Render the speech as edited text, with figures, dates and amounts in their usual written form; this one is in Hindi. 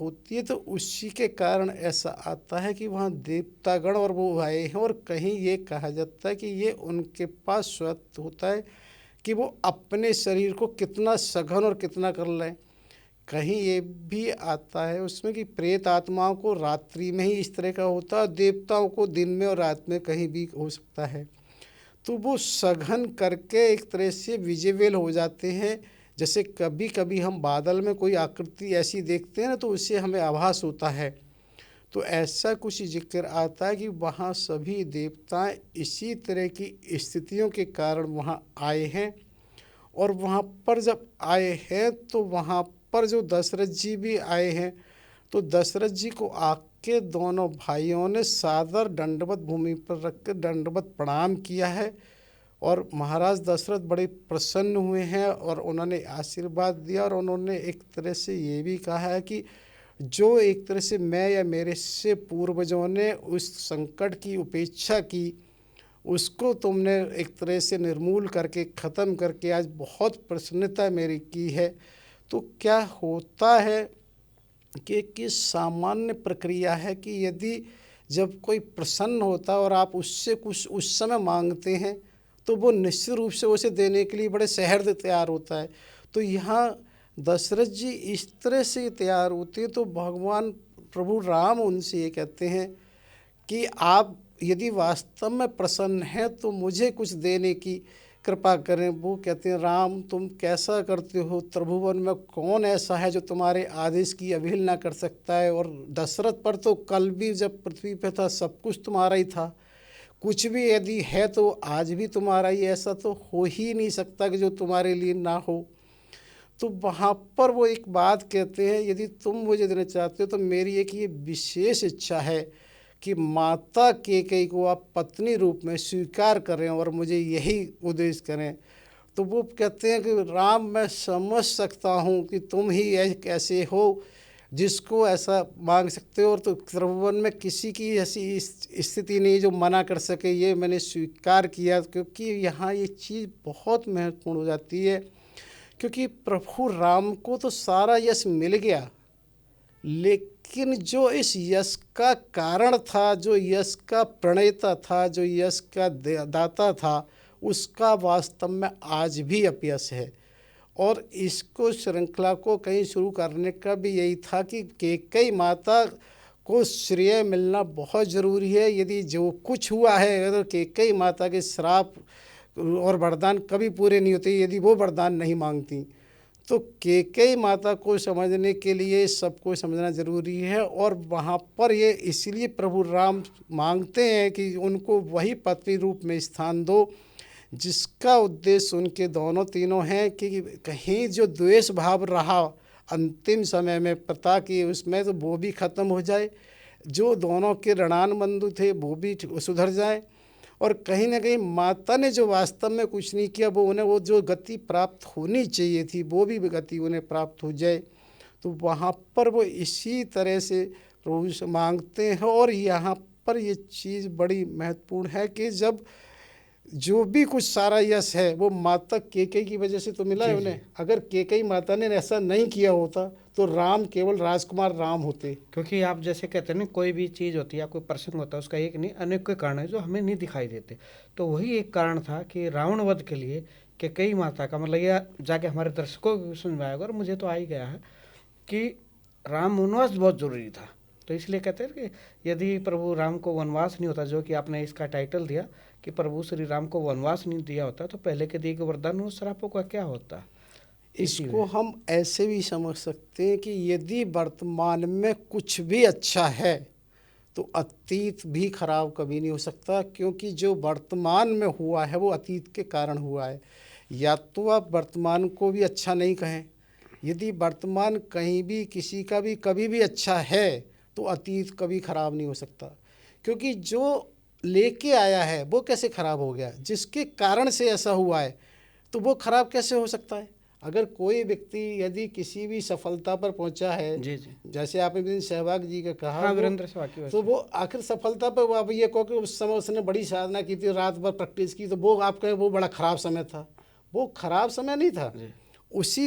होती है तो उसी के कारण ऐसा आता है कि वहाँ देवतागण और वो आए हैं, और कहीं ये कहा जाता है कि ये उनके पास स्वत होता है कि वो अपने शरीर को कितना सघन और कितना कर लें। कहीं ये भी आता है उसमें कि प्रेत आत्माओं को रात्रि में ही इस तरह का होता है, देवताओं को दिन में और रात में कहीं भी हो सकता है। तो वो सघन करके एक तरह से विजिबल हो जाते हैं। जैसे कभी कभी हम बादल में कोई आकृति ऐसी देखते हैं ना, तो उससे हमें आभास होता है। तो ऐसा कुछ जिक्र आता है कि वहाँ सभी देवताएं इसी तरह की स्थितियों के कारण वहाँ आए हैं। और वहाँ पर जब आए हैं तो वहाँ पर जो दशरथ जी भी आए हैं, तो दशरथ जी को आके दोनों भाइयों ने सादर दंडवत भूमि पर रख कर दंडवत प्रणाम किया है। और महाराज दशरथ बड़े प्रसन्न हुए हैं और उन्होंने आशीर्वाद दिया, और उन्होंने एक तरह से ये भी कहा है कि जो एक तरह से मैं या मेरे से पूर्वजों ने उस संकट की उपेक्षा की, उसको तुमने एक तरह से निर्मूल करके ख़त्म करके आज बहुत प्रसन्नता मेरी की है। तो क्या होता है कि सामान्य प्रक्रिया है कि यदि जब कोई प्रसन्न होता है और आप उससे कुछ उस समय मांगते हैं, तो वो निश्चित रूप से उसे देने के लिए बड़े सहर्ष तैयार होता है। तो यहाँ दशरथ जी इस तरह से तैयार होते हैं, तो भगवान प्रभु राम उनसे ये कहते हैं कि आप यदि वास्तव में प्रसन्न हैं तो मुझे कुछ देने की कृपा करें। वो कहते हैं, राम तुम कैसा करते हो, त्रिभुवन में कौन ऐसा है जो तुम्हारे आदेश की अवहेलना कर सकता है। और दशरथ पर तो कल भी जब पृथ्वी पे था सब कुछ तुम्हारा ही था, कुछ भी यदि है तो आज भी तुम्हारा ही, ऐसा तो हो ही नहीं सकता कि जो तुम्हारे लिए ना हो। तो वहाँ पर वो एक बात कहते हैं, यदि तुम मुझे देना चाहते हो तो मेरी एक ये विशेष इच्छा है कि माता कैकेयी को आप पत्नी रूप में स्वीकार करें और मुझे यही उद्देश्य करें। तो वो कहते हैं कि राम मैं समझ सकता हूँ कि तुम ही एक ऐसे हो जिसको ऐसा मांग सकते हो, और तो त्रिभुवन में किसी की ऐसी स्थिति नहीं जो मना कर सके, ये मैंने स्वीकार किया। क्योंकि यहाँ ये चीज़ बहुत महत्वपूर्ण हो जाती है, क्योंकि प्रभु राम को तो सारा यश मिल गया, लेकिन जो इस यश का कारण था, जो यश का प्रणेता था, जो यश का दाता था, उसका वास्तव में आज भी अपयश है। और इसको श्रृंखला को कहीं शुरू करने का भी यही था कि कैकेयी माता को श्रेय मिलना बहुत ज़रूरी है। यदि जो कुछ हुआ है, अगर कैकेयी माता के श्राप और वरदान कभी पूरे नहीं होते यदि वो वरदान नहीं मांगती। तो कैकेयी माता को समझने के लिए सबको समझना ज़रूरी है। और वहाँ पर ये इसलिए प्रभु राम मांगते हैं कि उनको वही पत्नी रूप में स्थान दो, जिसका उद्देश्य उनके दोनों तीनों हैं कि कहीं जो द्वेष भाव रहा अंतिम समय में पिता की, उसमें तो वो भी ख़त्म हो जाए, जो दोनों के ऋणान बंधु थे वो भी सुधर जाए, और कहीं ना कहीं माता ने जो वास्तव में कुछ नहीं किया वो उन्हें वो जो गति प्राप्त होनी चाहिए थी वो भी गति उन्हें प्राप्त हो जाए। तो वहाँ पर वो इसी तरह से प्रभु से मांगते हैं। और यहाँ पर ये चीज़ बड़ी महत्वपूर्ण है कि जब जो भी कुछ सारा यश है वो माता कैकेयी की वजह से तो मिला है उन्हें। अगर कैकेयी माता ने ऐसा नहीं किया होता तो राम केवल राजकुमार राम होते। क्योंकि आप जैसे कहते हैं ना, कोई भी चीज़ होती है, कोई प्रसंग होता है, उसका एक नहीं अनेक के कारण है जो हमें नहीं दिखाई देते। तो वही एक कारण था कि रावण वध के लिए कैकेयी माता का, मतलब यह जाके हमारे दर्शकों को समझ में आएगा और मुझे तो आ ही गया है कि राम वनवास बहुत ज़रूरी था। तो इसलिए कहते हैं कि यदि प्रभु राम को वनवास नहीं होता, जो कि आपने इसका टाइटल दिया कि प्रभु श्री राम को वनवास नहीं दिया होता, तो पहले के दिए गए वरदान और श्रापों का क्या होता। इसको हम ऐसे भी समझ सकते हैं कि यदि वर्तमान में कुछ भी अच्छा है तो अतीत भी खराब कभी नहीं हो सकता, क्योंकि जो वर्तमान में हुआ है वो अतीत के कारण हुआ है। या तो आप वर्तमान को भी अच्छा नहीं कहें, यदि वर्तमान कहीं भी किसी का भी कभी भी अच्छा है तो अतीत कभी खराब नहीं हो सकता, क्योंकि जो लेके आया है वो कैसे खराब हो गया, जिसके कारण से ऐसा हुआ है तो वो खराब कैसे हो सकता है। अगर कोई व्यक्ति यदि किसी भी सफलता पर पहुंचा है, जी जी, जैसे आपने दिन सहवाग जी का कहा, हाँ वीरेंद्र सहवाग की तो वो आखिर सफलता पर वो आप ये कहो कि उस समय उसने बड़ी साधना की थी, रात भर प्रैक्टिस की, तो वो आप कहें वो बड़ा खराब समय था। वो खराब समय नहीं था। जी। उसी